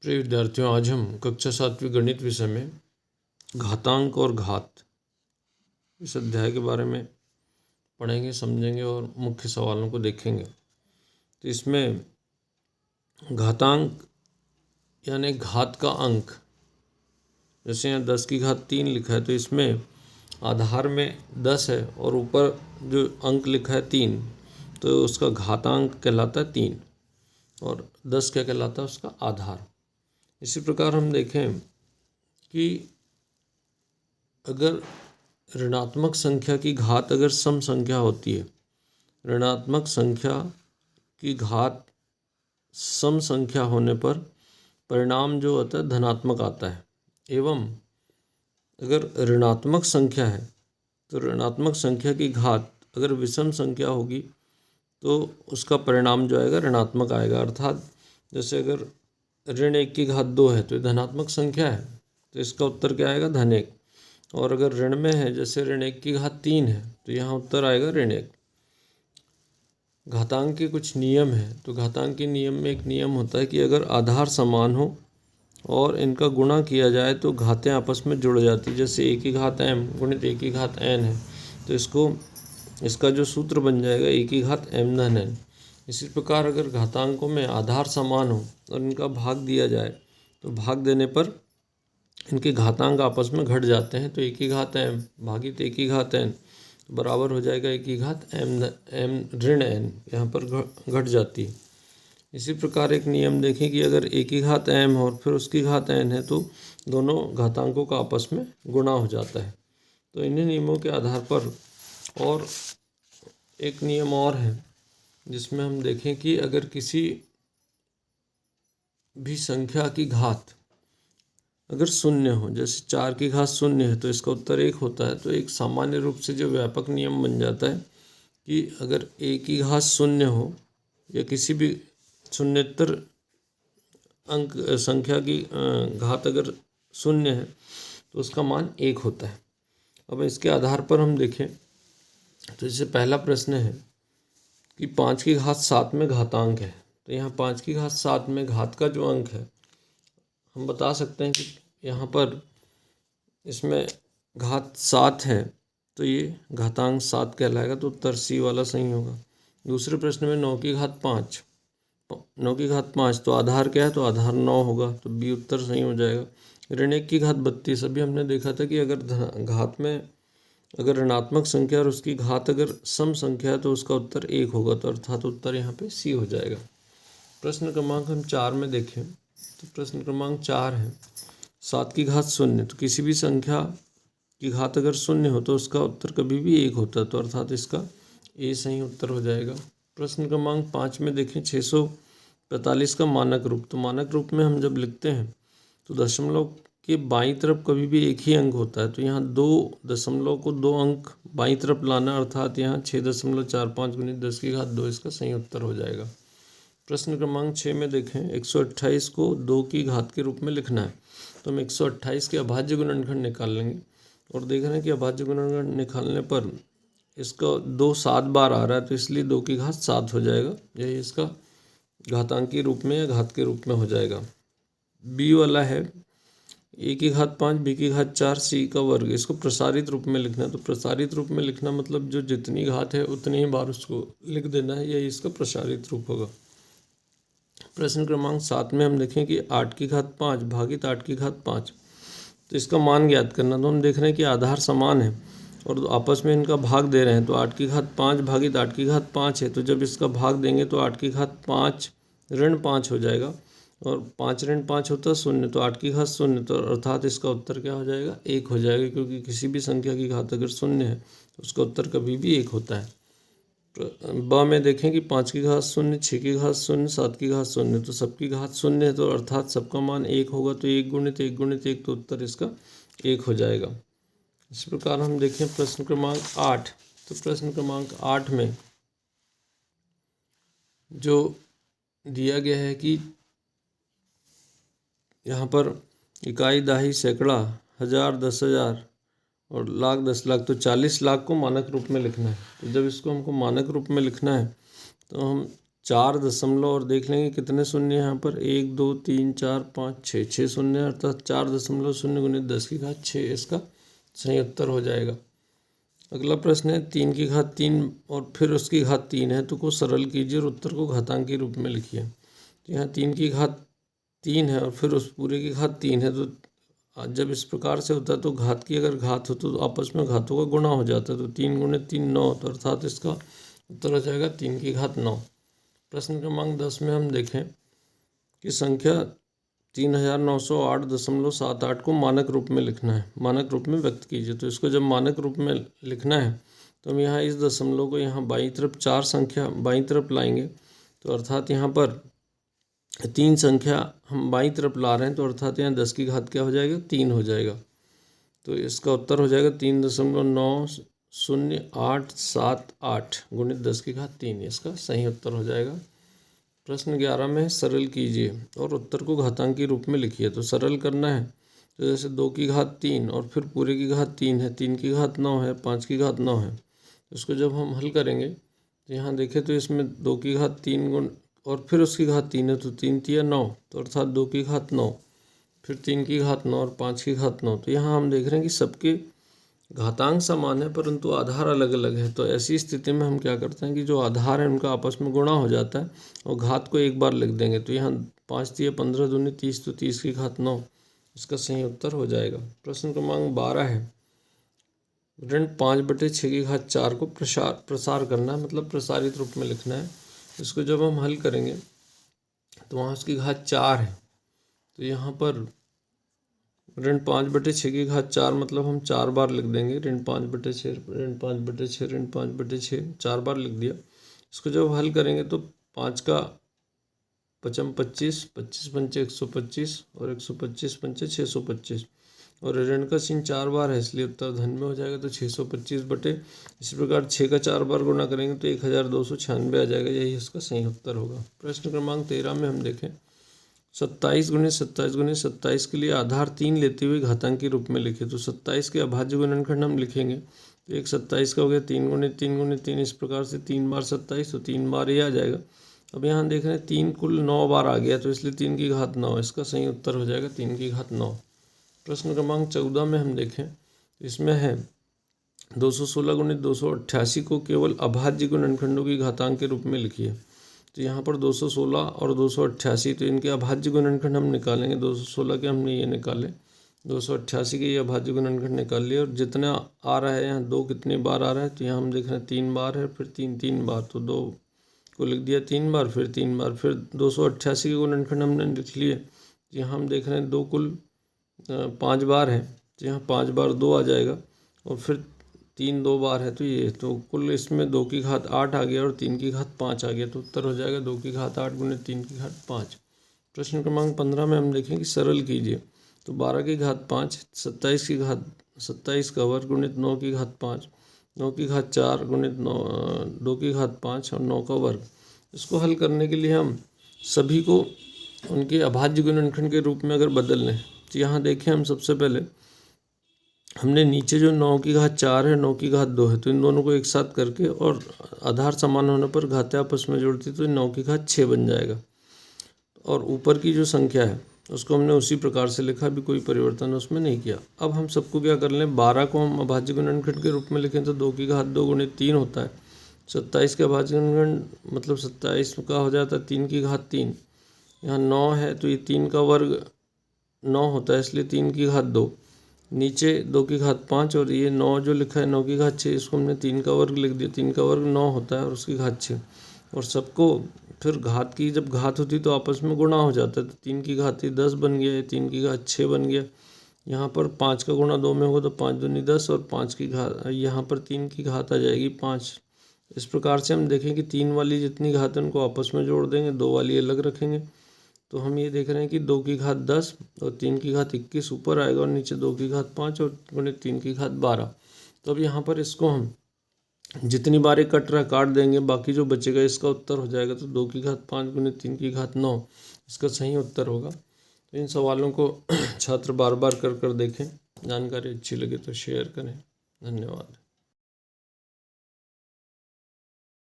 प्रिय विद्यार्थियों, आज हम कक्षा 7वीं गणित विषय में घातांक और घात इस अध्याय के बारे में पढ़ेंगे, समझेंगे और मुख्य सवालों को देखेंगे। तो इसमें घातांक यानी घात का अंक, जैसे यहाँ 10 की घात 3 लिखा है तो इसमें आधार में 10 है और ऊपर जो अंक लिखा है 3, तो उसका घातांक कहलाता है 3 और 10 क्या कहलाता है, उसका आधार। इसी प्रकार हम देखें कि अगर ऋणात्मक संख्या की घात अगर सम संख्या होती है, ऋणात्मक संख्या की घात सम संख्या होने पर परिणाम जो होता है धनात्मक आता है, एवं अगर ऋणात्मक संख्या है तो ऋणात्मक संख्या की घात अगर विषम संख्या होगी तो उसका परिणाम जो आएगा ऋणात्मक आएगा। अर्थात जैसे अगर ऋण 1 की घात 2 है तो ये धनात्मक संख्या है, तो इसका उत्तर क्या आएगा, धन 1। और अगर ऋण में है, जैसे ऋण 1 की घात 3 है तो यहाँ उत्तर आएगा ऋण 1। घातांक के कुछ नियम हैं, तो घातांक के नियम में एक नियम होता है कि अगर आधार समान हो और इनका गुणा किया जाए तो घातें आपस में जुड़ जाती। जैसे a की घात m गुणित a की घात n है तो इसका जो सूत्र बन जाएगा a की घात m धन n। इसी प्रकार अगर घातांकों में आधार समान हो और इनका भाग दिया जाए तो भाग देने पर इनके घातांक आपस में घट जाते हैं, तो a की घात m भागित a की घात n बराबर हो जाएगा a की घात m ऋण n, यहाँ पर घट जाती है। इसी प्रकार एक नियम देखें कि अगर a की घात m और फिर उसकी घात n है तो दोनों घातांकों का आपस में गुणा हो जाता है। तो इन्हीं नियमों के आधार पर और एक नियम और है जिसमें हम देखें कि अगर किसी भी संख्या की घात अगर शून्य हो, जैसे 4 की घात 0 है तो इसका उत्तर 1 होता है, तो एक सामान्य रूप से जो व्यापक नियम बन जाता है कि अगर a की घात 0 हो या किसी भी शून्येतर अंक संख्या की घात अगर 0 है तो उसका मान 1 होता है। अब इसके आधार पर हम देखें तो जैसे पहला प्रश्न है कि 5 की घात 7 में घातांक है, तो यहाँ 5 की घात 7 में घात का जो अंक है हम बता सकते हैं कि यहाँ पर इसमें घात 7 है तो ये घातांक 7 कहलाएगा, तो उत्तर सी वाला सही होगा। दूसरे प्रश्न में 9 की घात 5, 9 की घात 5 तो आधार क्या है, तो आधार 9 होगा, तो बी उत्तर सही हो जाएगा। ऋण 1 की घात 32, अभी हमने देखा था कि अगर घात में अगर ऋणात्मक संख्या और उसकी घात अगर सम संख्या है तो उसका उत्तर 1 होगा, तो अर्थात उत्तर यहाँ पे सी हो जाएगा। प्रश्न क्रमांक हम 4 में देखें तो प्रश्न क्रमांक 4 है 7 की घात 0, तो किसी भी संख्या की घात अगर 0 हो तो उसका उत्तर कभी भी 1 होता है, तो अर्थात इसका ए सही उत्तर हो जाएगा। प्रश्न क्रमांक 5 में देखें 645 का मानक रूप, तो मानक रूप में हम जब लिखते हैं तो दशमलव के बाईं तरफ कभी भी एक ही अंक होता है, तो यहाँ 2 दशमलव को 2 अंक बाईं तरफ लाना, अर्थात यहाँ 6.45 गुणित 10 की घात 2 इसका सही उत्तर हो जाएगा। प्रश्न क्रमांक 6 में देखें 128 को 2 की घात के रूप में लिखना है, तो हम 128 के अभाज्य गुणनखंड निकाल लेंगे और देख रहे हैं कि अभाज्य गुणनखंड निकालने पर इसका 2 7 बार आ रहा है, तो इसलिए 2 की घात 7 हो जाएगा, यही इसका घातांकी रूप में या घात के रूप में हो जाएगा। बी वाला है a की घात 5, b की घात 4, c का वर्ग, इसको प्रसारित रूप में लिखना है। तो प्रसारित रूप में लिखना मतलब जो जितनी घात है उतनी ही बार उसको लिख देना है, यही इसका प्रसारित रूप होगा। प्रश्न क्रमांक 7 में हम देखें कि 8 की घात 5 भागित 8 की घात 5, तो इसका मान ज्ञात करना। तो हम देख रहे हैं कि आधार समान है और आपस में इनका भाग दे रहे हैं, तो 8 की घात 5 भागित 8 की घात 5 है, तो जब इसका भाग देंगे तो 8 की घात 5 ऋण 5 हो जाएगा और 5 ऋण 5 होता है 0, तो 8 की घात 0, तो अर्थात इसका उत्तर क्या हो जाएगा, 1 हो जाएगा, क्योंकि किसी भी संख्या की घात अगर 0 है तो उसका उत्तर कभी भी 1 होता है। ब में देखें कि 5 की घात 0, 6 की घात 0, 7 की घात 0, तो सबकी घात 0 है, तो अर्थात सबका मान 1 होगा, तो 1 गुणित 1 गुणित 1, तो उत्तर इसका 1 हो जाएगा। इस प्रकार हम देखें प्रश्न क्रमांक 8, तो प्रश्न क्रमांक 8 में जो दिया गया है कि यहाँ पर इकाई, दहाई, सैकड़ा, हज़ार, 10,000 और लाख, 10 लाख, तो 40 लाख को मानक रूप में लिखना है। तो जब इसको हमको मानक रूप में लिखना है तो हम 4 दशमलव और देख लेंगे कितने शून्य यहाँ पर 1 2 3 4 5 6 6 शून्य, अर्थात 4.0 गुणित 10 की घात 6 इसका सही उत्तर हो जाएगा। अगला प्रश्न है 3 की घात 3 और फिर उसकी घात 3 है तो को सरल कीजिए और उत्तर को घातांक के रूप में लिखिए। तो यहाँ 3 की घात 3 है और फिर उस पूरे की घात 3 है, तो जब इस प्रकार से होता है तो घात की अगर घात हो तो आपस में घातों का गुणा हो जाता है, तो 3 गुणित 3 9, तो अर्थात इसका उत्तर हो जाएगा 3 की घात 9। प्रश्न क्रमांक 10 में हम देखें कि संख्या 3908.78 को मानक रूप में लिखना है, मानक रूप में व्यक्त कीजिए। तो इसको जब मानक रूप में लिखना है तो हम यहाँ इस दशमलव को यहाँ बाईं तरफ 4 संख्या बाईं तरफ लाएंगे, तो अर्थात यहाँ पर 3 संख्या हम बाईं तरफ ला रहे हैं, तो अर्थात यहाँ 10 की घात क्या हो जाएगा 3 हो जाएगा। तो इसका उत्तर हो जाएगा 3.9078 गुणित 10 की घात 3, इसका सही उत्तर हो जाएगा। प्रश्न 11 में सरल कीजिए और उत्तर को घातांक के रूप में लिखिए। तो सरल करना है तो जैसे 2 की घात 3 और फिर पूरे की घात 3 है, 3 की घात 9 है, 5 की घात 9 है, तो इसको जब हम हल करेंगे तो यहाँ देखें तो इसमें 2 की घात 3 गुण और फिर उसकी घात 3 है, तो 3 तिया 9, तो अर्थात 2 की घात 9, फिर 3 की घात 9 और 5 की घात 9। तो यहाँ हम देख रहे हैं कि सबके घातांक समान है परंतु आधार अलग अलग है। तो ऐसी स्थिति में हम क्या करते हैं कि जो आधार है उनका आपस में गुणा हो जाता है और घात को एक बार लिख देंगे। तो यहाँ 5 तिया 15 दूनी 30, तो 30 की घात 9 इसका सही उत्तर हो जाएगा। प्रश्न क्रमांक 12 है ऋण 5/6 की घात 4 को प्रसार करना है, मतलब प्रसारित रूप में लिखना है। इसको जब हम हल करेंगे तो वहाँ उसकी घात 4 है, तो यहाँ पर ऋण 5/6 की घात 4 मतलब हम 4 बार लिख देंगे, ऋण 5/6 ऋण 5/6 ऋण 5/6 4 बार लिख दिया। इसको जब हल करेंगे तो 5 का पचम 25, 25 पंचे 125 और 125 पंचे 625, और ऋण का चिन्ह 4 बार है इसलिए उत्तर धन में हो जाएगा। तो 625 बटे इसी प्रकार 6 का 4 बार गुणा करेंगे तो 1296 आ जाएगा, यही इसका सही उत्तर होगा। प्रश्न क्रमांक 13 में हम देखें 27 गुणित 27 गुणित 27 के लिए आधार 3 लेते हुए घातांक के रूप में लिखे। तो 27 के अभाज्य गुणनखंड हम लिखेंगे तो एक 27 का हो गया 3 गुणित 3 गुणित 3, इस प्रकार से 3 बार 27, तो 3 बार ये आ जाएगा। अब यहाँ देख रहे हैं 3 कुल 9 बार आ गया, तो इसलिए 3 की घात 9 इसका सही उत्तर हो जाएगा 3 की घात 9। प्रश्न क्रमांक 14 में हम देखें इसमें है 216 गुणित 288 को केवल अभाज्य गुणनखंडों की घातांक के रूप में लिखिए। तो यहाँ पर 216 और 288, तो इनके अभाज्य गुणनखंड हम निकालेंगे। 216 के हमने ये निकाले, 288 के ये अभाज्य गुणनखंड निकाल लिए, और जितना आ रहा है यहाँ 2 कितने बार आ रहा है, तो यहाँ हम देख रहे हैं 3 बार है, फिर 3 बार, तो 2 को लिख दिया 3 बार, फिर 3 बार, फिर 288 के गुणनखंड हमने लिख लिए। यहाँ हम देख रहे हैं 2 कुल 5 बार है, तो यहाँ 5 बार 2 आ जाएगा, और फिर 3 2 बार है, तो ये तो कुल इसमें 2 की घात 8 आ गया और 3 की घात 5 आ गया, तो उत्तर हो जाएगा 2 की घात 8 गुणित 3 की घात 5। प्रश्न क्रमांक 15 में हम देखें कि सरल कीजिए। तो 12 की घात 5, 27 की घात 27 का वर्ग गुणित 9 की घात 5, 9 की घात 4 गुणित 2 की घात 5 और 9 का वर्ग। इसको हल करने के लिए हम सभी को उनके अभाज्य गुणनखंड के रूप में अगर बदल लें, तो यहाँ देखें हम सबसे पहले हमने नीचे जो 9 की घात 4 है 9 की घात 2 है, तो इन दोनों को एक साथ करके और आधार समान होने पर घातें आपस में जोड़ती तो 9 की घात 6 बन जाएगा। और ऊपर की जो संख्या है उसको हमने उसी प्रकार से लिखा, भी कोई परिवर्तन उसमें नहीं किया। अब हम सबको क्या कर लें, 12 को हम अभाज्य गुणनखंड के रूप में लिखें तो 2 की घात 2 गुणित 3 होता है। 27 के अभाज्य गुणनखंड मतलब 27 का हो जाता है 3 की घात 3, यहाँ 9 है तो ये 3 का वर्ग 9 होता है, इसलिए 3 की घात 2, नीचे 2 की घात 5, और ये 9 जो लिखा है 9 की घात 6, इसको हमने 3 का वर्ग लिख दिया, 3 का वर्ग 9 होता है और उसकी घात 6, और सबको फिर घात की जब घात होती तो आपस में गुणा हो जाता है, तो 3 की घात 10 बन गया, 3 की घात 6 बन गया। यहाँ पर 5 का गुणा 2 में होगा तो 5 दूनी 10, और 5 की घात यहाँ पर 3 की घात आ जाएगी 5। इस प्रकार से हम देखें कि 3 वाली जितनी घात है उनको आपस में जोड़ देंगे, 2 वाली अलग रखेंगे। तो हम ये देख रहे हैं कि 2 की घात 10 और 3 की घात 21 ऊपर आएगा, और नीचे 2 की घात 5 और गुणित 3 की घात 12। तो अब यहाँ पर इसको हम जितनी बार ये कट रहा काट देंगे, बाकी जो बचेगा इसका उत्तर हो जाएगा। तो 2 की घात 5 गुणित 3 की घात 9 इसका सही उत्तर होगा। तो इन सवालों को छात्र बार बार कर देखें। जानकारी अच्छी लगे तो शेयर करें। धन्यवाद।